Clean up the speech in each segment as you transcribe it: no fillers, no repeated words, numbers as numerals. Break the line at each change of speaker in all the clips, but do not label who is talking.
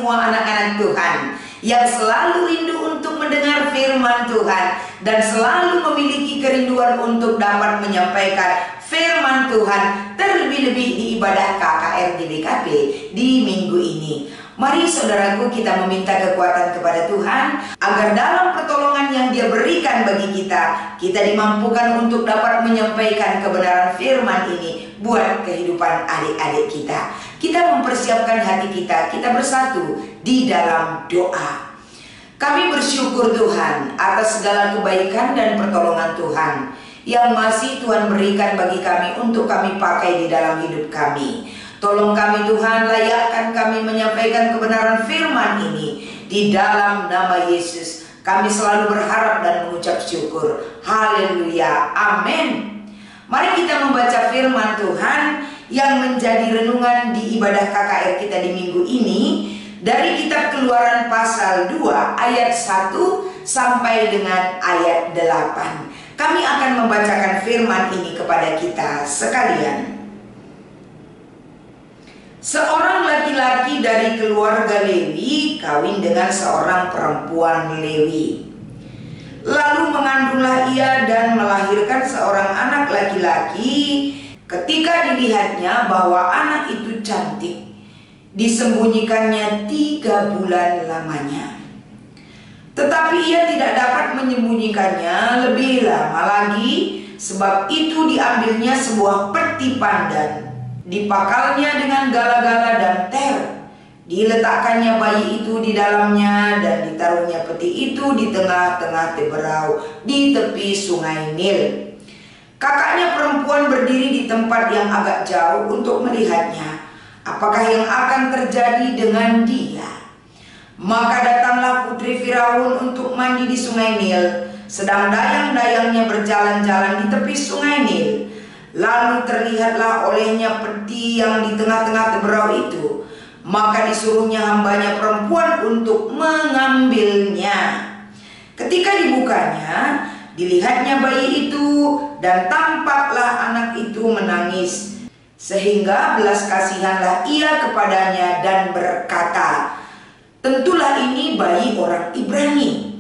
semua anak-anak Tuhan yang selalu rindu untuk mendengar firman Tuhan dan selalu memiliki kerinduan untuk dapat menyampaikan firman Tuhan, terlebih-lebih di ibadah KKR GBKP di minggu ini. Mari saudaraku, kita meminta kekuatan kepada Tuhan agar dalam pertolongan yang Dia berikan bagi kita dimampukan untuk dapat menyampaikan kebenaran firman ini buat kehidupan adik-adik kita. Kita mempersiapkan hati kita bersatu di dalam doa. Kami bersyukur Tuhan atas segala kebaikan dan pertolongan Tuhan yang masih Tuhan berikan bagi kami untuk kami pakai di dalam hidup kami. Tolong kami Tuhan, layakkan kami menyampaikan kebenaran firman ini di dalam nama Yesus. Kami selalu berharap dan mengucap syukur. Haleluya, amin. Mari kita membaca firman Tuhan yang menjadi renungan di ibadah KKR kita di minggu ini dari kitab Keluaran pasal 2 ayat 1 sampai dengan ayat 8. Kami akan membacakan firman ini kepada kita sekalian. Seorang laki-laki dari keluarga Lewi kawin dengan seorang perempuan Lewi. Lalu mengandunglah ia dan melahirkan seorang anak laki-laki. Ketika dilihatnya bahwa anak itu cantik, disembunyikannya 3 bulan lamanya. Tetapi ia tidak dapat menyembunyikannya lebih lama lagi, sebab itu diambilnya sebuah peti pandan, dipakalnya dengan gala-gala dan ter, diletakkannya bayi itu di dalamnya, dan ditaruhnya peti itu di tengah-tengah teberau di tepi sungai Nil. Kakaknya perempuan berdiri di tempat yang agak jauh untuk melihatnya, apakah yang akan terjadi dengan dia. Maka datanglah putri Firaun untuk mandi di sungai Nil, sedang dayang-dayangnya berjalan-jalan di tepi sungai Nil. Lalu terlihatlah olehnya peti yang di tengah-tengah teberau itu. Maka disuruhnya hambanya perempuan untuk mengambilnya. Ketika dibukanya, dilihatnya bayi itu, dan tampaklah anak itu menangis. Sehingga belas kasihanlah ia kepadanya dan berkata, tentulah ini bayi orang Ibrani.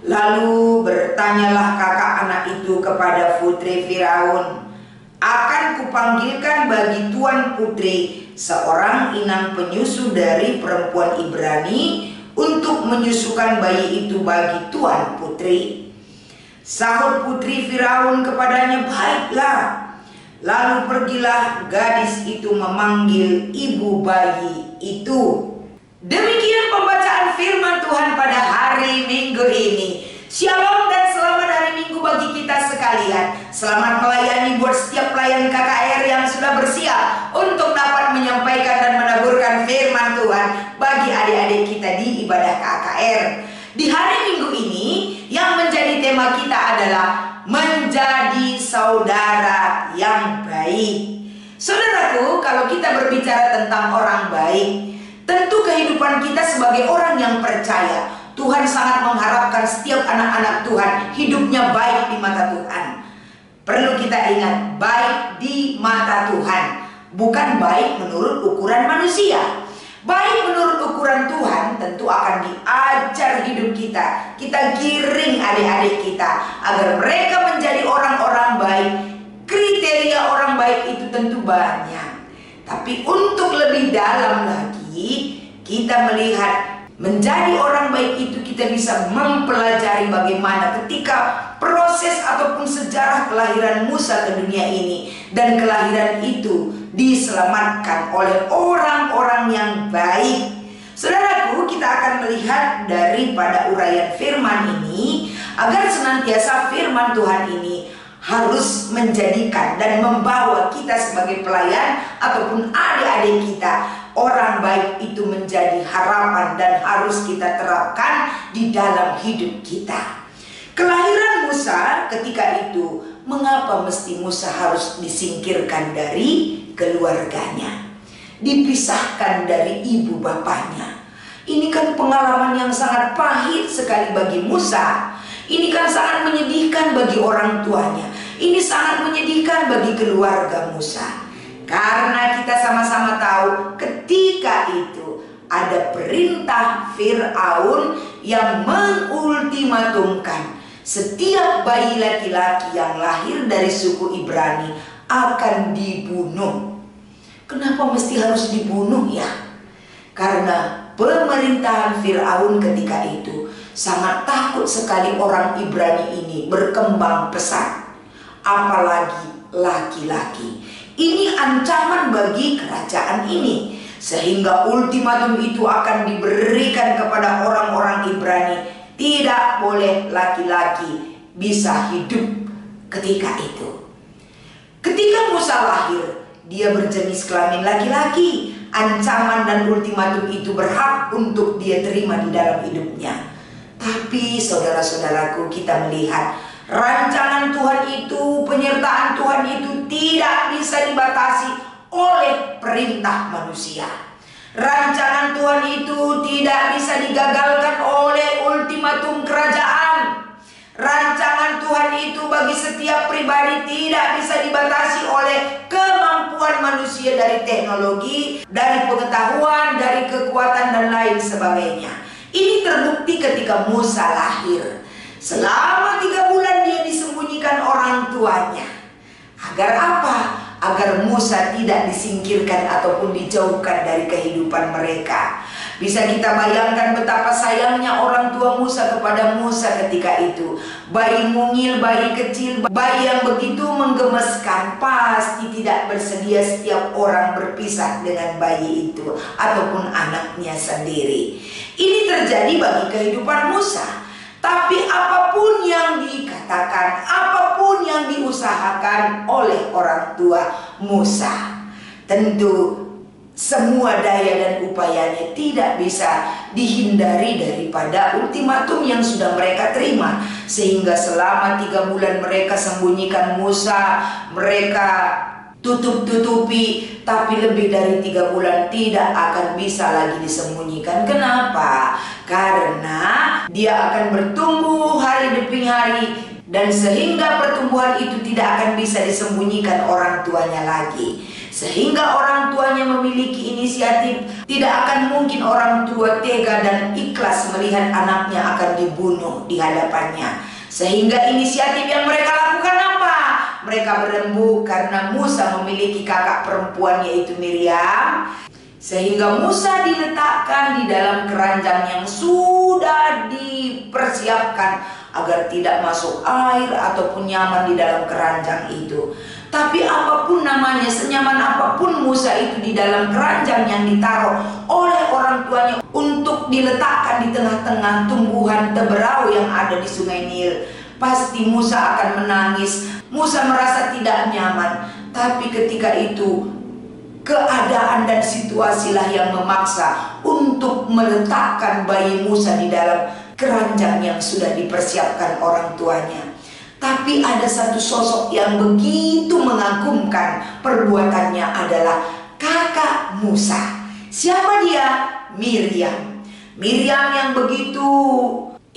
Lalu bertanyalah kakak anak itu kepada putri Firaun, akan kupanggilkan bagi tuan putri seorang inang penyusu dari perempuan Ibrani untuk menyusukan bayi itu bagi tuan putri. Sahut putri Firaun kepadanya, baiklah. Lalu pergilah gadis itu memanggil ibu bayi itu. Demikian pembacaan firman Tuhan pada hari Minggu ini. Shalom dan selamat hari Minggu bagi kita sekalian. Selamat melayani buat setiap pelayan KKR yang sudah bersiap untuk dapat menyampaikan dan menaburkan firman Tuhan bagi adik-adik kita di ibadah KKR. Di hari Minggu ini yang menjadi tema kita adalah menjadi saudara yang baik. Saudaraku, kalau kita berbicara tentang orang baik, tentu kehidupan kita sebagai orang yang percaya, Tuhan sangat mengharapkan setiap anak-anak Tuhan hidupnya baik di mata Tuhan. Perlu kita ingat, baik di mata Tuhan, bukan baik menurut ukuran manusia. Baik menurut ukuran Tuhan tentu akan diajar hidup kita. Kita giring adik-adik kita agar mereka menjadi orang-orang baik. Kriteria orang baik itu tentu banyak. Tapi untuk lebih dalam lagi, kita melihat menjadi orang baik itu kita bisa mempelajari bagaimana ketika proses ataupun sejarah kelahiran Musa ke dunia ini, dan kelahiran itu diselamatkan oleh orang-orang yang baik. Saudaraku, kita akan melihat daripada uraian firman ini agar senantiasa firman Tuhan ini harus menjadikan dan membawa kita sebagai pelayan ataupun adik-adik kita, orang baik itu menjadi harapan dan harus kita terapkan di dalam hidup kita. Kelahiran Musa ketika itu, mengapa mesti Musa harus disingkirkan dari keluarganya, dipisahkan dari ibu bapaknya? Ini kan pengalaman yang sangat pahit sekali bagi Musa. Ini kan sangat menyedihkan bagi orang tuanya. Ini sangat menyedihkan bagi keluarga Musa. Karena kita sama-sama tahu ketika itu ada perintah Fir'aun yang mengultimatumkan setiap bayi laki-laki yang lahir dari suku Ibrani akan dibunuh. Kenapa mesti harus dibunuh ya? Karena pemerintahan Fir'aun ketika itu sangat takut sekali orang Ibrani ini berkembang pesat, apalagi laki-laki. Ini ancaman bagi kerajaan ini, sehingga ultimatum itu akan diberikan kepada orang-orang Ibrani. Tidak boleh laki-laki bisa hidup ketika itu. Ketika Musa lahir, dia berjenis kelamin laki-laki. Ancaman dan ultimatum itu berhak untuk dia terima di dalam hidupnya. Tapi saudara-saudaraku, kita melihat rancangan Tuhan itu, penyertaan Tuhan itu tidak bisa dibatasi oleh perintah manusia. Rancangan Tuhan itu tidak bisa digagalkan oleh ultimatum kerajaan. Rancangan Tuhan itu bagi setiap pribadi tidak bisa dibatasi oleh kemampuan manusia dari teknologi, dari pengetahuan, dari kekuatan dan lain sebagainya. Ini terbukti ketika Musa lahir. Selama 3 bulan dia disembunyikan orang tuanya. Agar apa? Agar Musa tidak disingkirkan ataupun dijauhkan dari kehidupan mereka. Bisa kita bayangkan betapa sayangnya orang tua Musa kepada Musa ketika itu. Bayi mungil, bayi kecil, bayi yang begitu menggemeskan, pasti tidak bersedia setiap orang berpisah dengan bayi itu ataupun anaknya sendiri. Ini terjadi bagi kehidupan Musa. Tapi apapun yang dikatakan, apapun yang diusahakan oleh orang tua Musa, tentu semua daya dan upayanya tidak bisa dihindari daripada ultimatum yang sudah mereka terima. Sehingga selama 3 bulan mereka sembunyikan Musa, mereka tutup-tutupi, tapi lebih dari 3 bulan tidak akan bisa lagi disembunyikan. Kenapa? Karena dia akan bertumbuh hari demi hari, dan sehingga pertumbuhan itu tidak akan bisa disembunyikan orang tuanya lagi. Sehingga orang tuanya memiliki inisiatif. Tidak akan mungkin orang tua tega dan ikhlas melihat anaknya akan dibunuh di hadapannya. Sehingga inisiatif yang mereka lakukan apa? Mereka berembuk karena Musa memiliki kakak perempuan yaitu Miriam. Sehingga Musa diletakkan di dalam keranjang yang sudah dipersiapkan agar tidak masuk air ataupun nyaman di dalam keranjang itu. Tapi apapun namanya, senyaman apapun Musa itu di dalam keranjang yang ditaruh oleh orang tuanya untuk diletakkan di tengah-tengah tumbuhan teberau yang ada di Sungai Nil, pasti Musa akan menangis. Musa merasa tidak nyaman. Tapi ketika itu keadaan dan situasilah yang memaksa untuk meletakkan bayi Musa di dalam keranjang yang sudah dipersiapkan orang tuanya. Tapi ada satu sosok yang begitu mengagumkan, perbuatannya adalah kakak Musa. Siapa dia? Miriam. Miriam yang begitu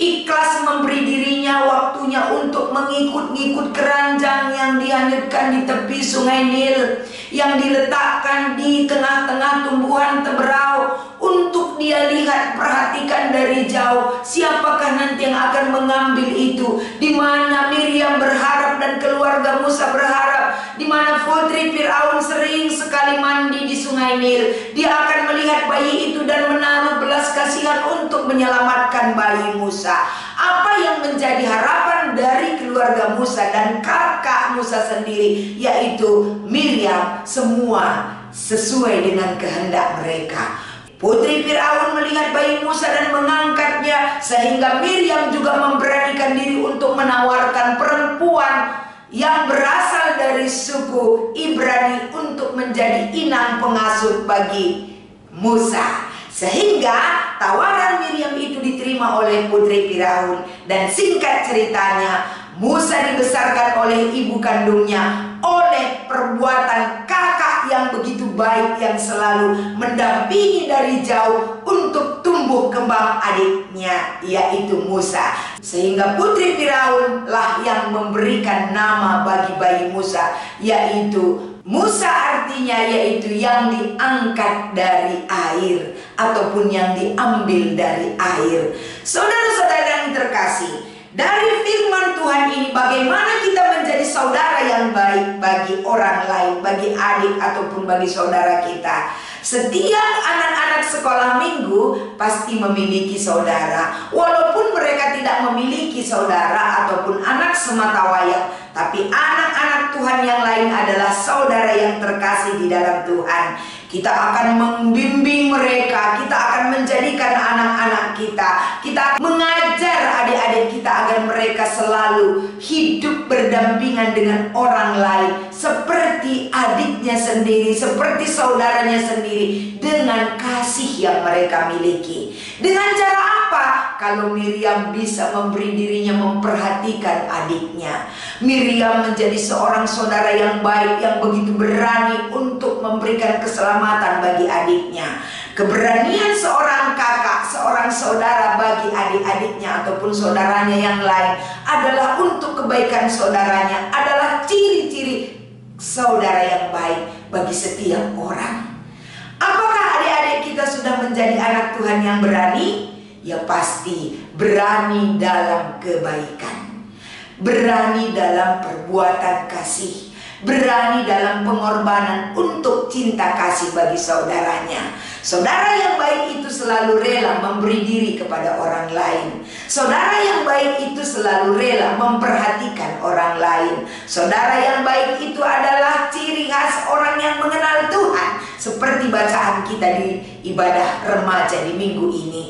ikhlas memberi dirinya, waktunya untuk mengikut-ngikut keranjang yang dihanyutkan di tepi Sungai Nil, yang diletakkan di tengah-tengah tumbuhan teberau, untuk dia lihat, perhatikan dari jauh siapakah nanti yang akan mengambil itu. Di mana Miriam berharap dan keluarga Musa berharap, di mana putri Fir'aun sering sekali mandi di Sungai Nil. Dia akan melihat bayi itu dan menaruh belas kasihan untuk menyelamatkan bayi Musa. Apa yang menjadi harapan dari keluarga Musa dan kakak Musa sendiri, yaitu Miriam, semua sesuai dengan kehendak mereka. Putri Fir'aun melihat bayi Musa dan mengangkatnya, sehingga Miriam juga memberanikan diri untuk menawarkan perempuan yang berasal dari suku Ibrani untuk menjadi inang pengasuh bagi Musa. Sehingga tawaran Miriam itu diterima oleh putri Firaun. Dan singkat ceritanya, Musa dibesarkan oleh ibu kandungnya oleh perbuatan kakak yang begitu baik, yang selalu mendampingi dari jauh untuk tumbuh kembang adiknya, yaitu Musa. Sehingga putri Firaun lah yang memberikan nama bagi bayi Musa, yaitu Musa artinya yaitu yang diangkat dari air ataupun yang diambil dari air. Saudara-saudara yang terkasih, dari firman Tuhan ini bagaimana kita menjadi saudara yang baik bagi orang lain, bagi adik ataupun bagi saudara kita. Setiap anak-anak sekolah minggu pasti memiliki saudara. Walaupun mereka tidak memiliki saudara ataupun anak sematawayang, tapi anak-anak Tuhan yang lain adalah saudara yang terkasih di dalam Tuhan. Kita akan membimbing mereka, kita akan menjadikan anak-anak kita, kita mengajar adik-adik kita agar mereka selalu hidup berdampingan dengan orang lain, seperti adiknya sendiri, seperti saudaranya sendiri, dengan kasih yang mereka miliki. Dengan cara apa? Kalau Miriam bisa memberi dirinya memperhatikan adiknya, Miriam menjadi seorang saudara yang baik, yang begitu berani untuk memberikan keselamatan bagi adiknya. Keberanian seorang kakak, seorang saudara bagi adik-adiknya ataupun saudaranya yang lain adalah untuk kebaikan saudaranya, adalah ciri-ciri saudara yang baik bagi setiap orang. Apakah adik-adik kita sudah menjadi anak Tuhan yang berani? Ya pasti berani dalam kebaikan, berani dalam perbuatan kasih, berani dalam pengorbanan untuk cinta kasih bagi saudaranya. Saudara yang baik itu selalu rela memberi diri kepada orang lain. Saudara yang baik itu selalu rela memperhatikan orang lain. Saudara yang baik itu adalah ciri khas orang yang mengenal Tuhan, seperti bacaan kita di ibadah remaja di minggu ini,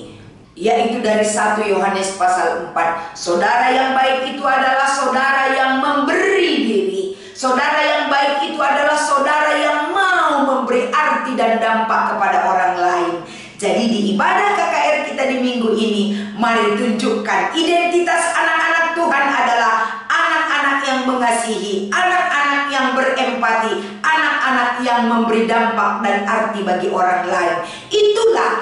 yaitu dari 1 Yohanes pasal 4. Saudara yang baik itu adalah saudara yang memberi diri. Saudara yang baik itu adalah saudara yang mau memberi arti dan dampak kepada orang lain. Jadi di ibadah KKR kita di minggu ini, mari tunjukkan identitas anak-anak Tuhan adalah anak-anak yang mengasihi, anak-anak yang berempati, anak-anak yang memberi dampak dan arti bagi orang lain. Itulah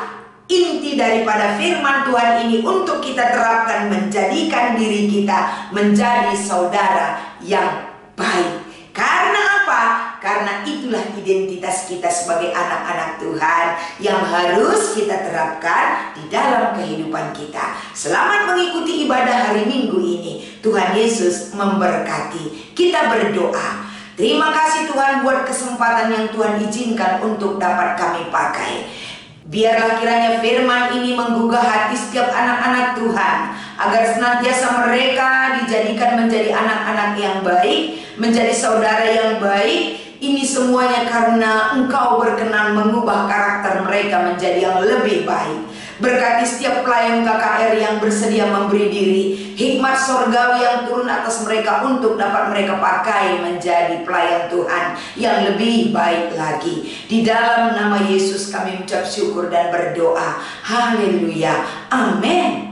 inti daripada firman Tuhan ini untuk kita terapkan, menjadikan diri kita menjadi saudara yang baik. Karena apa? Karena itulah identitas kita sebagai anak-anak Tuhan yang harus kita terapkan di dalam kehidupan kita. Selamat mengikuti ibadah hari Minggu ini. Tuhan Yesus memberkati. Kita berdoa. Terima kasih Tuhan buat kesempatan yang Tuhan izinkan untuk dapat kami pakai. Biarlah kiranya firman ini menggugah hati setiap anak-anak Tuhan, agar senantiasa mereka dijadikan menjadi anak-anak yang baik, menjadi saudara yang baik. Ini semuanya karena Engkau berkenan mengubah karakter mereka menjadi yang lebih baik. Berkati setiap pelayan KKR yang bersedia memberi diri, hikmat sorgawi yang turun atas mereka untuk dapat mereka pakai menjadi pelayan Tuhan yang lebih baik lagi. Di dalam nama Yesus kami mengucap syukur dan berdoa. Haleluya. Amin.